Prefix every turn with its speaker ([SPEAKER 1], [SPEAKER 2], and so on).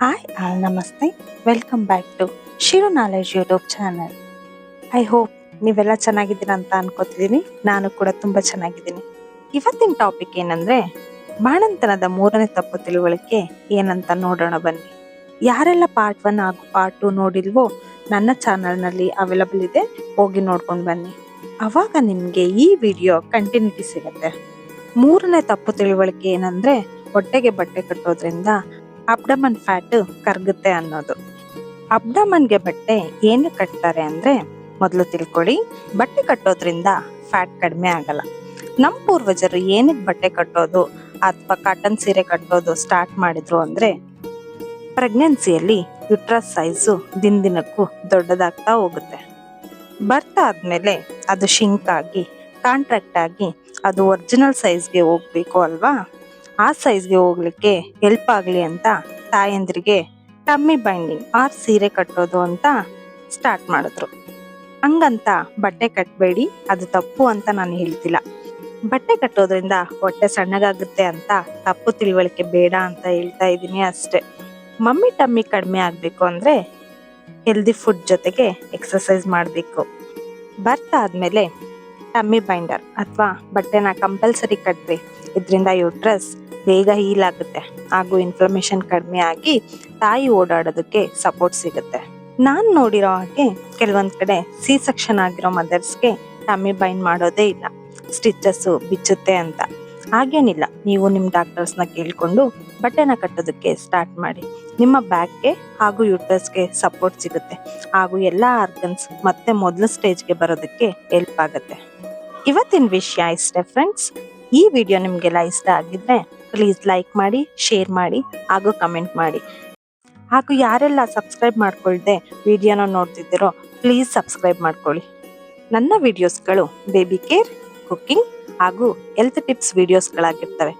[SPEAKER 1] Hi all ನಮಸ್ತೆ, welcome back to Shiru knowledge YouTube channel. I hope ನೀವೆಲ್ಲ ಚೆನ್ನಾಗಿದ್ದೀರಾ ಅಂತ ಅನ್ಕೋತಿದ್ದೀನಿ. ನಾನು ಕೂಡ ತುಂಬ ಚೆನ್ನಾಗಿದ್ದೀನಿ. ಇವತ್ತಿನ ಟಾಪಿಕ್ ಏನಂದ್ರೆ ಬಾಣಂತನದ 3ನೇ ತಪ್ಪು ತಿಳುವಳಿಕೆ ಏನಂತ ನೋಡೋಣ ಬನ್ನಿ. ಯಾರೆಲ್ಲ ಪಾರ್ಟ್ 1 ಹಾಗೂ ಪಾರ್ಟ್ 2 ನೋಡಿಲ್ವೋ ನನ್ನ ಚಾನಲ್ನಲ್ಲಿ ಅವೈಲಬಲ್ ಇದೆ, ಹೋಗಿ ನೋಡ್ಕೊಂಡು ಬನ್ನಿ. ಅವಾಗ ನಿಮಗೆ ಈ ವಿಡಿಯೋ ಕಂಟಿನ್ಯೂಟಿ ಸಿಗುತ್ತೆ. 3ನೇ ತಪ್ಪು ತಿಳುವಳಿಕೆ ಏನಂದ್ರೆ ಹೊಟ್ಟೆಗೆ ಬಟ್ಟೆ ಕಟ್ಟೋದ್ರಿಂದ ಅಬ್ಡಮನ್ ಫ್ಯಾಟ್ ಕರಗುತ್ತೆ ಅನ್ನೋದು. ಅಬ್ಡಮನ್ಗೆ ಬಟ್ಟೆ ಏನು ಕಟ್ತಾರೆ ಅಂದ್ರೆ ಮೊದಲು ತಿಳ್ಕೊಳ್ಳಿ, ಬಟ್ಟೆ ಕಟ್ಟೋದ್ರಿಂದ ಫ್ಯಾಟ್ ಕಡಿಮೆ ಆಗಲ್ಲ. ನಮ್ಮ ಪೂರ್ವಜರು ಏನಕ್ಕೆ ಬಟ್ಟೆ ಕಟ್ಟೋದು ಅಥವಾ ಕಾಟನ್ ಸೀರೆ ಕಟ್ಟೋದು ಸ್ಟಾರ್ಟ್ ಮಾಡಿದ್ರು ಅಂದ್ರೆ ಪ್ರೆಗ್ನೆನ್ಸಿಯಲ್ಲಿ ಯುಟ್ರಸ್ ಸೈಜು ದಿನಕ್ಕೂ ದೊಡ್ಡದಾಗ್ತಾ ಹೋಗುತ್ತೆ. ಬರ್ತ್ ಆದ್ಮೇಲೆ ಅದು ಶಿಂಕ್ ಆಗಿ ಕಾಂಟ್ರಾಕ್ಟ್ ಆಗಿ ಅದು ಒರಿಜಿನಲ್ ಸೈಜ್ಗೆ ಹೋಗ್ಬೇಕು ಅಲ್ವಾ. ಆ ಸೈಜ್ಗೆ ಹೋಗ್ಲಿಕ್ಕೆ ಹೆಲ್ಪ್ ಆಗಲಿ ಅಂತ ತಾಯಂದ್ರಿಗೆ ಟಮ್ಮಿ ಬೈಂಡಿಂಗ್ ಆರ್ ಸೀರೆ ಕಟ್ಟೋದು ಅಂತ ಸ್ಟಾರ್ಟ್ ಮಾಡಿದ್ರು. ಹಂಗಂತ ಬಟ್ಟೆ ಕಟ್ಟಬೇಡಿ, ಅದು ತಪ್ಪು ಅಂತ ನಾನು ಹೇಳ್ತಿಲ್ಲ. ಬಟ್ಟೆ ಕಟ್ಟೋದ್ರಿಂದ ಹೊಟ್ಟೆ ಸಣ್ಣಗಾಗುತ್ತೆ ಅಂತ ತಪ್ಪು ತಿಳುವಳಿಕೆ ಬೇಡ ಅಂತ ಹೇಳ್ತಾ ಇದ್ದೀನಿ ಅಷ್ಟೇ. ಮಮ್ಮಿ ಟಮ್ಮಿ ಕಡಿಮೆ ಆಗಬೇಕು ಅಂದ್ರೆ ಹೆಲ್ದಿ ಫುಡ್ ಜೊತೆಗೆ ಎಕ್ಸರ್ಸೈಸ್ ಮಾಡಬೇಕು. ಬರ್ತ್ ಆದ್ಮೇಲೆ ಟಮ್ಮಿ ಬೈಂಡರ್ ಅಥವಾ ಬಟ್ಟೆನ ಕಂಪಲ್ಸರಿ ಕಟ್ರಿ. ಇದರಿಂದ ಯುಟ್ರಸ್ ಬೇಗ ಹೀಲ್ ಆಗುತ್ತೆ ಹಾಗೂ ಇನ್ಫ್ಲಮೇಷನ್ ಕಡಿಮೆ ಆಗಿ ತಾಯಿ ಓಡಾಡೋದಕ್ಕೆ ಸಪೋರ್ಟ್ ಸಿಗುತ್ತೆ. ನಾನು ನೋಡಿರೋ ಹಾಗೆ ಕೆಲವೊಂದ್ ಕಡೆ ಸಿ ಸೆಕ್ಷನ್ ಆಗಿರೋ ಮದರ್ಸ್ಗೆ ಟಮ್ಮಿ ಬೈಂಡ್ ಮಾಡೋದೇ ಇಲ್ಲ, ಸ್ಟಿಚಸ್ಸು ಬಿಚ್ಚುತ್ತೆ ಅಂತ. ಹಾಗೇನಿಲ್ಲ, ನೀವು ನಿಮ್ಮ ಡಾಕ್ಟರ್ಸ್ನ ಕೇಳಿಕೊಂಡು ಬಟ್ಟೆನ ಕಟ್ಟೋದಕ್ಕೆ ಸ್ಟಾರ್ಟ್ ಮಾಡಿ. ನಿಮ್ಮ ಬ್ಯಾಕ್ಗೆ ಹಾಗೂ ಯುಟ್ರಸ್ಗೆ ಸಪೋರ್ಟ್ ಸಿಗುತ್ತೆ ಹಾಗೂ ಎಲ್ಲ ಆರ್ಗನ್ಸ್ ಮತ್ತೆ ಮೊದಲ ಸ್ಟೇಜ್ಗೆ ಬರೋದಕ್ಕೆ ಹೆಲ್ಪ್ ಆಗುತ್ತೆ. ಇವತ್ತಿನ ವಿಷಯ ಇಷ್ಟೇ ಫ್ರೆಂಡ್ಸ್. ಈ ವಿಡಿಯೋ ನಿಮಗೆಲ್ಲ ಇಷ್ಟ ಆಗಿದ್ರೆ ಪ್ಲೀಸ್ ಲೈಕ್ ಮಾಡಿ, ಶೇರ್ ಮಾಡಿ ಹಾಗೂ ಕಮೆಂಟ್ ಮಾಡಿ. ಹಾಗೂ ಯಾರೆಲ್ಲ ಸಬ್ಸ್ಕ್ರೈಬ್ ಮಾಡ್ಕೊಳ್ದೆ ವಿಡಿಯೋನ ನೋಡ್ತಿದ್ದೀರೋ ಪ್ಲೀಸ್ ಸಬ್ಸ್ಕ್ರೈಬ್ ಮಾಡ್ಕೊಳ್ಳಿ. ನನ್ನ ವಿಡಿಯೋಸ್ಗಳು ಬೇಬಿ ಕೇರ್, ಕುಕ್ಕಿಂಗ್ ಹಾಗೂ ಹೆಲ್ತ್ ಟಿಪ್ಸ್ ವಿಡಿಯೋಸ್ಗಳಾಗಿರ್ತವೆ.